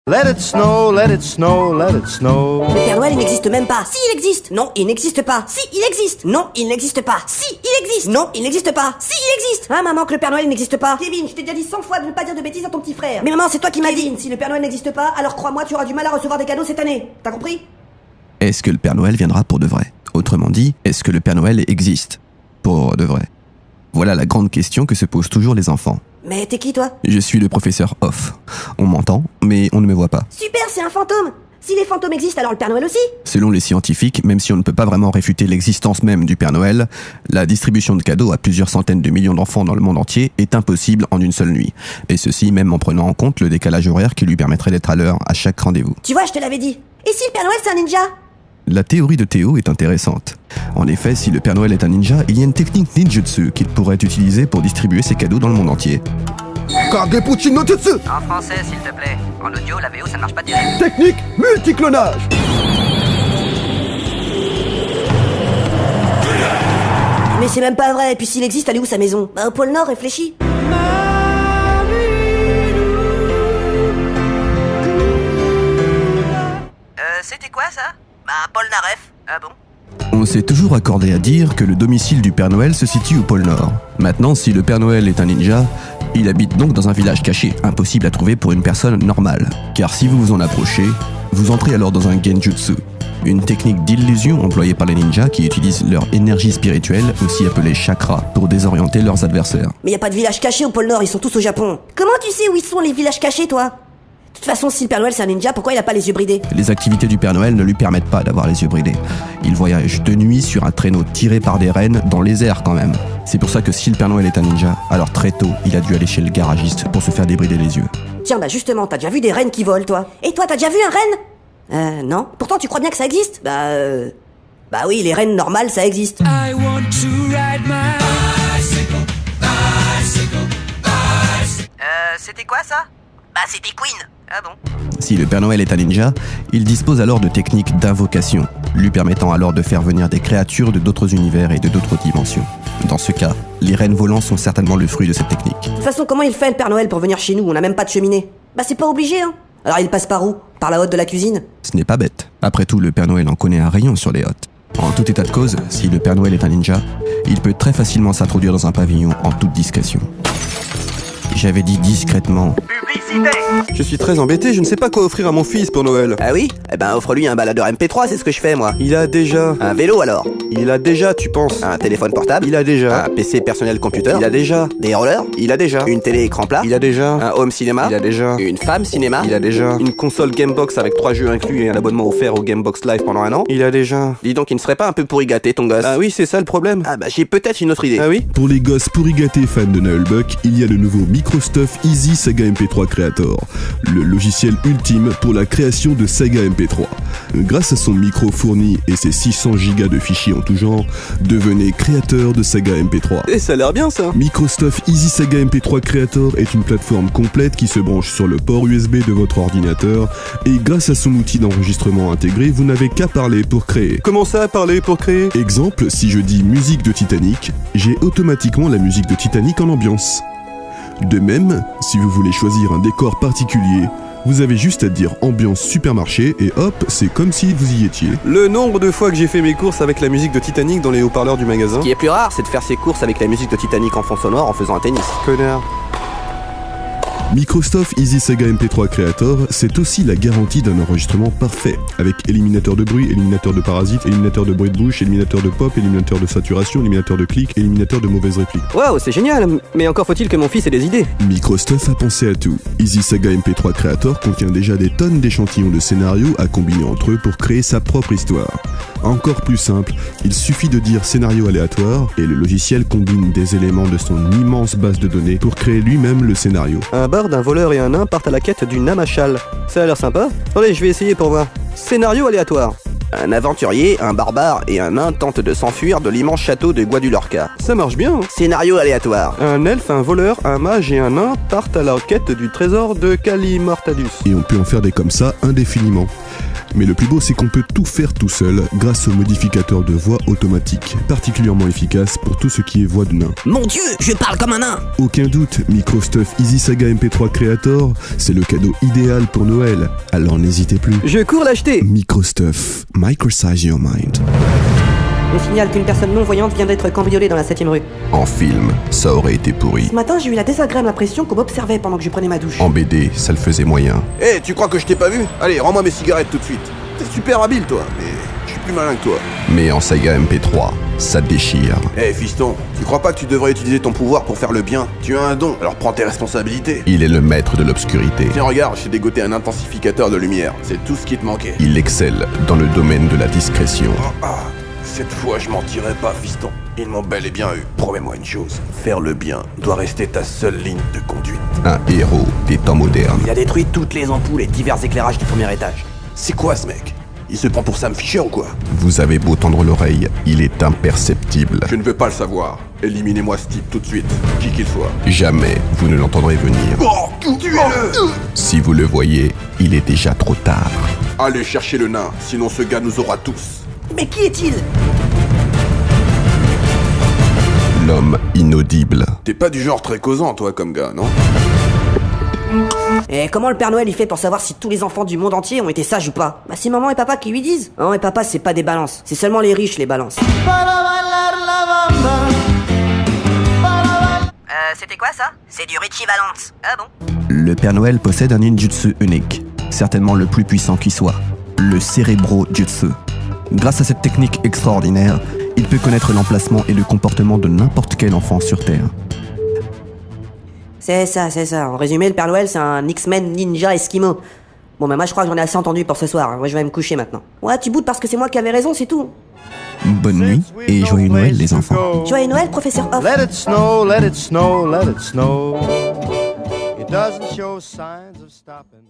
Let it snow, let it snow, let it snow. Le Père Noël, il n'existe même pas. Si, il existe. Non, il n'existe pas. Si, il existe. Non, il n'existe pas. Si, il existe. Non, il n'existe pas. Si, il existe. Ah, maman, que le Père Noël n'existe pas. Kevin, je t'ai déjà dit 100 fois de ne pas dire de bêtises à ton petit frère. Mais maman, c'est toi qui m'as dit. Kevin, si le Père Noël n'existe pas, alors crois-moi, tu auras du mal à recevoir des cadeaux cette année. T'as compris? Est-ce que le Père Noël viendra pour de vrai? Autrement dit, est-ce que le Père Noël existe pour de vrai? Voilà la grande question que se posent toujours les enfants. Mais t'es qui, toi? Je suis le professeur Off. On m'entend, mais on ne me voit pas. Super, c'est un fantôme. Si les fantômes existent, alors le Père Noël aussi? Selon les scientifiques, même si on ne peut pas vraiment réfuter l'existence même du Père Noël, la distribution de cadeaux à plusieurs centaines de millions d'enfants dans le monde entier est impossible en une seule nuit. Et ceci même en prenant en compte le décalage horaire qui lui permettrait d'être à l'heure à chaque rendez-vous. Tu vois, je te l'avais dit. Et si le Père Noël, c'est un ninja? La théorie de Théo est intéressante. En effet, si le Père Noël est un ninja, il y a une technique ninjutsu qu'il pourrait utiliser pour distribuer ses cadeaux dans le monde entier. Kagebuchi no Jutsu. En français, s'il te plaît. En audio, la VO, ça ne marche pas direct. Technique multiclonage. Mais c'est même pas vrai. Et puis s'il existe, elle est où sa maison? Bah, au pôle Nord, réfléchis. C'était quoi, ça? Bah, Paul Naref. Ah bon? On s'est toujours accordé à dire que le domicile du Père Noël se situe au pôle Nord. Maintenant, si le Père Noël est un ninja, il habite donc dans un village caché, impossible à trouver pour une personne normale. Car si vous vous en approchez, vous entrez alors dans un genjutsu, une technique d'illusion employée par les ninjas qui utilisent leur énergie spirituelle, aussi appelée chakra, pour désorienter leurs adversaires. Mais y a pas de village caché au pôle Nord, ils sont tous au Japon. Comment tu sais où ils sont les villages cachés, toi? De toute façon, si le Père Noël c'est un ninja, pourquoi il a pas les yeux bridés? Les activités du Père Noël ne lui permettent pas d'avoir les yeux bridés. Il voyage de nuit sur un traîneau tiré par des rennes dans les airs quand même. C'est pour ça que si le Père Noël est un ninja, alors très tôt, il a dû aller chez le garagiste pour se faire débrider les yeux. Tiens, bah justement, t'as déjà vu des rennes qui volent, toi? Et toi, t'as déjà vu un renne? Non. Pourtant, tu crois bien que ça existe? Bah oui, les rennes normales, ça existe. I want to ride my bicycle, bicycle, bicycle. C'était quoi, ça? Bah, c'était Queen. Ah bon? Si le Père Noël est un ninja, il dispose alors de techniques d'invocation, lui permettant alors de faire venir des créatures de d'autres univers et de d'autres dimensions. Dans ce cas, les rennes volants sont certainement le fruit de cette technique. De toute façon, comment il fait le Père Noël pour venir chez nous? On a même pas de cheminée. Bah c'est pas obligé, hein. Alors il passe par où? Par la hotte de la cuisine? Ce n'est pas bête. Après tout, le Père Noël en connaît un rayon sur les hottes. En tout état de cause, si le Père Noël est un ninja, il peut très facilement s'introduire dans un pavillon en toute discrétion. J'avais dit discrètement. Publicité! Je suis très embêté, je ne sais pas quoi offrir à mon fils pour Noël. Ah oui? Eh ben, offre-lui un baladeur MP3, c'est ce que je fais, moi. Il a déjà. Un vélo, alors? Il a déjà, tu penses. Un téléphone portable? Il a déjà. Un PC personnel computer? Il a déjà. Des rollers? Il a déjà. Une télé écran plat? Il a déjà. Un home cinéma? Il a déjà. Une femme cinéma? Il a déjà. Une console Gamebox avec 3 jeux inclus et un abonnement offert au Gamebox Live pendant un an. Il a déjà. Dis donc, il ne serait pas un peu pourri gâté, ton gosse? Ah oui, c'est ça le problème. Ah bah, j'ai peut-être une autre idée. Ah oui? Pour les gosses pourri gâtés fans de Noël Buck, il y a le nouveau Microstuff Easy Saga MP3 Creator, le logiciel ultime pour la création de saga MP3. Grâce à son micro fourni et ses 600 Go de fichiers en tout genre, devenez créateur de saga MP3. Et ça a l'air bien ça. Microstuff Easy Saga MP3 Creator est une plateforme complète qui se branche sur le port USB de votre ordinateur et grâce à son outil d'enregistrement intégré, vous n'avez qu'à parler pour créer. Comment ça, parler pour créer? Exemple, si je dis musique de Titanic, j'ai automatiquement la musique de Titanic en ambiance. De même, si vous voulez choisir un décor particulier, vous avez juste à dire ambiance supermarché et hop, c'est comme si vous y étiez. Le nombre de fois que j'ai fait mes courses avec la musique de Titanic dans les haut-parleurs du magasin. Ce qui est plus rare, c'est de faire ses courses avec la musique de Titanic en fond sonore en faisant un tennis. Connard. Microstuff Easy Saga MP3 Creator, c'est aussi la garantie d'un enregistrement parfait, avec éliminateur de bruit, éliminateur de parasites, éliminateur de bruit de bouche, éliminateur de pop, éliminateur de saturation, éliminateur de clics, éliminateur de mauvaises répliques. Waouh, c'est génial, mais encore faut-il que mon fils ait des idées. Microstuff a pensé à tout. Easy Saga MP3 Creator contient déjà des tonnes d'échantillons de scénarios à combiner entre eux pour créer sa propre histoire. Encore plus simple, il suffit de dire scénario aléatoire et le logiciel combine des éléments de son immense base de données pour créer lui-même le scénario. Un barde, un voleur et un nain partent à la quête d'une âme à châle. Ça a l'air sympa. Attendez, je vais essayer pour voir. Scénario aléatoire. Un aventurier, un barbare et un nain tentent de s'enfuir de l'immense château de Guadulorca. Ça marche bien. Scénario aléatoire. Un elfe, un voleur, un mage et un nain partent à la quête du trésor de Calimortadus. Et on peut en faire des comme ça indéfiniment. Mais le plus beau, c'est qu'on peut tout faire tout seul grâce au modificateur de voix automatique, particulièrement efficace pour tout ce qui est voix de nain. Mon Dieu, je parle comme un nain. Aucun doute, Microstuff Easy Saga MP3 Creator, c'est le cadeau idéal pour Noël, alors n'hésitez plus. Je cours l'acheter. Microstuff, microsize your mind. On signale qu'une personne non-voyante vient d'être cambriolée dans la 7ème rue. En film, ça aurait été pourri. Ce matin, j'ai eu la désagréable impression qu'on m'observait pendant que je prenais ma douche. En BD, ça le faisait moyen. Eh, tu crois que je t'ai pas vu? Allez, rends-moi mes cigarettes tout de suite. T'es super habile, toi, mais je suis plus malin que toi. Mais en saga MP3, ça déchire. Eh, fiston, tu crois pas que tu devrais utiliser ton pouvoir pour faire le bien? Tu as un don, alors prends tes responsabilités. Il est le maître de l'obscurité. Tiens, regarde, j'ai dégoté un intensificateur de lumière. C'est tout ce qui te manquait. Il excelle dans le domaine de la discrétion. Cette fois, je mentirai pas, fiston. Ils m'ont bel et bien eu. Promets-moi une chose, faire le bien doit rester ta seule ligne de conduite. Un héros des temps modernes. Il a détruit toutes les ampoules et divers éclairages du premier étage. C'est quoi ce mec? Il se prend pour Sam Fisher ou quoi? Vous avez beau tendre l'oreille, il est imperceptible. Je ne veux pas le savoir. Éliminez-moi ce type tout de suite, qui qu'il soit. Jamais vous ne l'entendrez venir. Oh, tuez-le! Si vous le voyez, il est déjà trop tard. Allez chercher le nain, sinon ce gars nous aura tous. Mais qui est-il? L'homme inaudible. T'es pas du genre très causant, toi, comme gars, non? Et comment le Père Noël il fait pour savoir si tous les enfants du monde entier ont été sages ou pas? Bah c'est maman et papa qui lui disent. Maman et papa c'est pas des balances, c'est seulement les riches les balances. C'était quoi ça? C'est du Richie Valence. Ah bon? Le Père Noël possède un ninjutsu unique, certainement le plus puissant qui soit, le Cerebro-jutsu. Grâce à cette technique extraordinaire, il peut connaître l'emplacement et le comportement de n'importe quel enfant sur Terre. C'est ça. En résumé, le Père Noël c'est un X-Men ninja esquimau. Bon bah moi je crois que j'en ai assez entendu pour ce soir, moi je vais me coucher maintenant. Ouais tu boutes parce que c'est moi qui avais raison, c'est tout. Bonne nuit et joyeux Noël les enfants. Joyeux Noël professeur Off. Let it snow, let it snow, let it snow. It doesn't show signs of stopping.